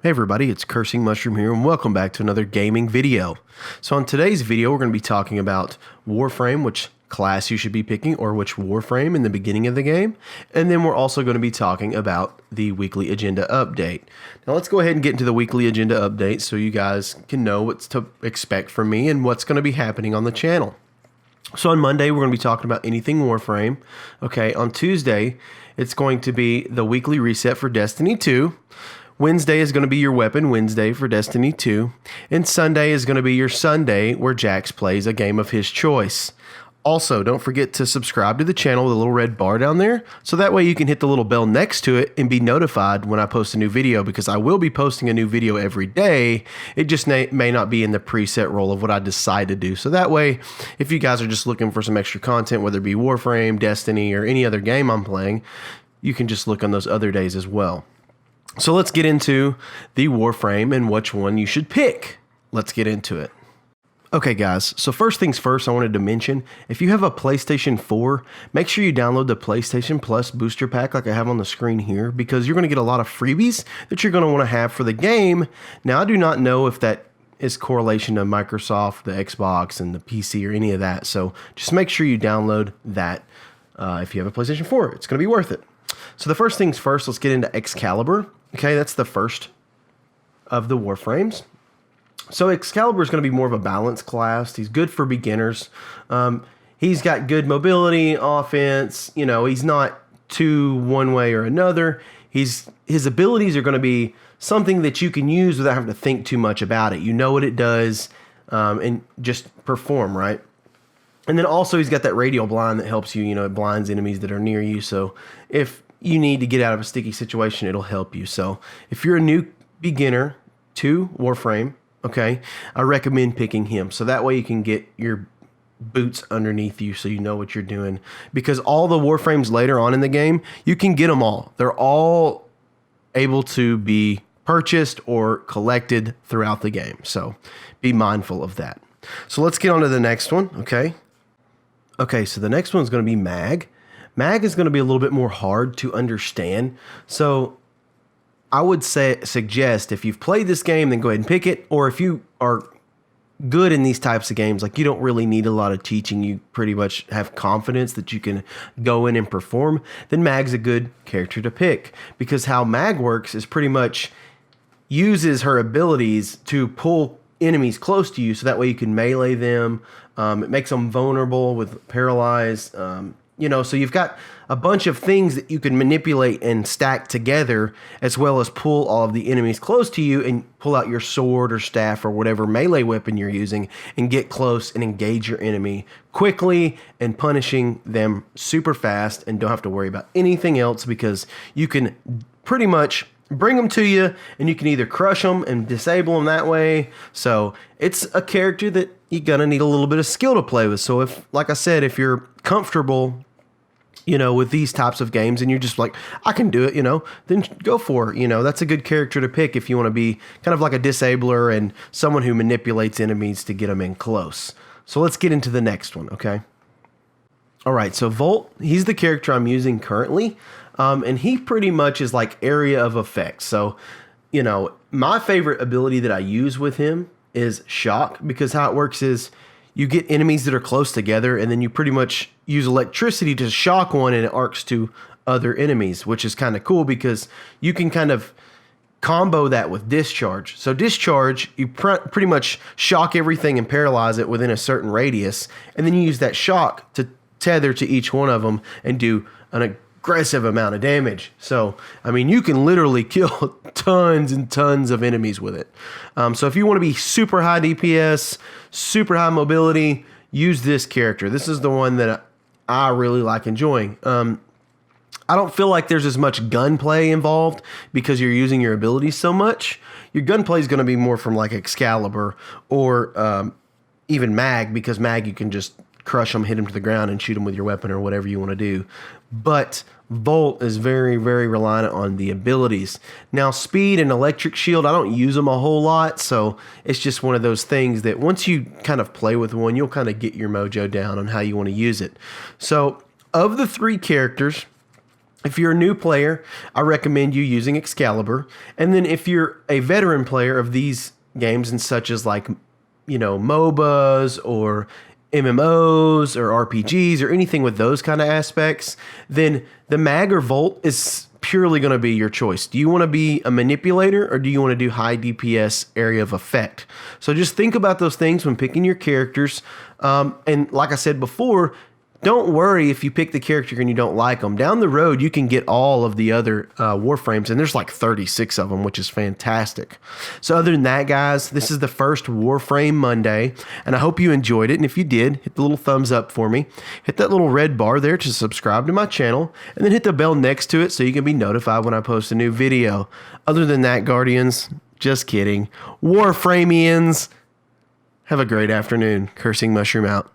Hey everybody, it's Cursing Mushroom here and welcome back to another gaming video. So on today's video we're going to be talking about Warframe, which class you should be picking or which Warframe in the beginning of the game. And then we're also going to be talking about the weekly agenda update. Now let's go ahead and get into the weekly agenda update so you guys can know what to expect from me and what's going to be happening on the channel. So on Monday we're going to be talking about anything Warframe. Okay, on Tuesday it's going to be the weekly reset for Destiny 2. Wednesday is going to be your Weapon Wednesday for Destiny 2, and Sunday is going to be your Sunday where Jax plays a game of his choice. Also, don't forget to subscribe to the channel with a little red bar down there, so that way you can hit the little bell next to it and be notified when I post a new video, because I will be posting a new video every day. It just may not be in the preset role of what I decide to do. So that way, if you guys are just looking for some extra content, whether it be Warframe, Destiny, or any other game I'm playing, you can just look on those other days as well. So let's get into the Warframe and which one you should pick. Let's get into it. Okay guys, so first things first, I wanted to mention, if you have a PlayStation 4, make sure you download the PlayStation Plus booster pack like I have on the screen here, because you're going to get a lot of freebies that you're going to want to have for the game. Now I do not know if that is correlation to Microsoft, the Xbox, and the PC or any of that, so just make sure you download that if you have a PlayStation 4. It's going to be worth it. So the first things first, let's get into Excalibur. Okay, that's the first of the Warframes. So Excalibur is going to be more of a balanced class. He's good for beginners. He's got good mobility, offense. You know, he's not too one way or another. His abilities are going to be something that you can use without having to think too much about it. You know what it does, and just perform, right? And then also he's got that radial blind that helps you. You know, it blinds enemies that are near you. So if you need to get out of a sticky situation, it'll help you. So if you're a new beginner to Warframe, okay, I recommend picking him. So that way you can get your boots underneath you so you know what you're doing. Because all the Warframes later on in the game, you can get them all. They're all able to be purchased or collected throughout the game. So be mindful of that. So let's get on to the next one, okay? Okay, so the next one's going to be Mag. Mag is going to be a little bit more hard to understand. So I would suggest if you've played this game, then go ahead and pick it. Or if you are good in these types of games, like you don't really need a lot of teaching, you pretty much have confidence that you can go in and perform, then Mag's a good character to pick. Because how Mag works is pretty much uses her abilities to pull enemies close to you, so that way you can melee them. It makes them vulnerable with paralyzed. You know, so you've got a bunch of things that you can manipulate and stack together, as well as pull all of the enemies close to you and pull out your sword or staff or whatever melee weapon you're using and get close and engage your enemy quickly and punishing them super fast, and don't have to worry about anything else, because you can pretty much bring them to you and you can either crush them and disable them that way. So it's a character that you're going to need a little bit of skill to play with. So if, like I said, if you're comfortable, you know, with these types of games and you're just like, I can do it, you know, then go for it. You know, that's a good character to pick if you want to be kind of like a disabler and someone who manipulates enemies to get them in close. So let's get into the next one, okay? All right, so Volt, he's the character I'm using currently. And he pretty much is like area of effect. So, you know, my favorite ability that I use with him is Shock, because how it works is you get enemies that are close together and then you pretty much use electricity to shock one and it arcs to other enemies, which is kind of cool because you can kind of combo that with Discharge. So Discharge, you pretty much shock everything and paralyze it within a certain radius, and then you use that shock to tether to each one of them and do an aggressive amount of damage. So, I mean, you can literally kill tons and tons of enemies with it. So if you want to be super high DPS, super high mobility, use this character. This is the one that I really like enjoying. I don't feel like there's as much gunplay involved because you're using your abilities so much. Your gunplay is going to be more from like Excalibur or even Mag, because Mag you can just crush them, hit them to the ground, and shoot them with your weapon or whatever you want to do. But Volt is very, very reliant on the abilities. Now, Speed and Electric Shield, I don't use them a whole lot, so it's just one of those things that once you kind of play with one, you'll kind of get your mojo down on how you want to use it. So, of the three characters, If you're a new player, I recommend you using Excalibur. And then if you're a veteran player of these games and such as like, MOBAs or MMOs or RPGs or anything with those kind of aspects, then the Mag or Volt is purely going to be your choice. Do you want to be a manipulator or do you want to do high DPS area of effect? So just think about those things when picking your characters. And like I said before, don't worry if you pick the character and you don't like them. Down the road, you can get all of the other Warframes, and there's like 36 of them, which is fantastic. So other than that, guys, this is the first Warframe Monday, and I hope you enjoyed it. And if you did, hit the little thumbs up for me. Hit that little red bar there to subscribe to my channel, and then hit the bell next to it so you can be notified when I post a new video. Other than that, Guardians, just kidding. Warframians, have a great afternoon. Cursing Mushroom out.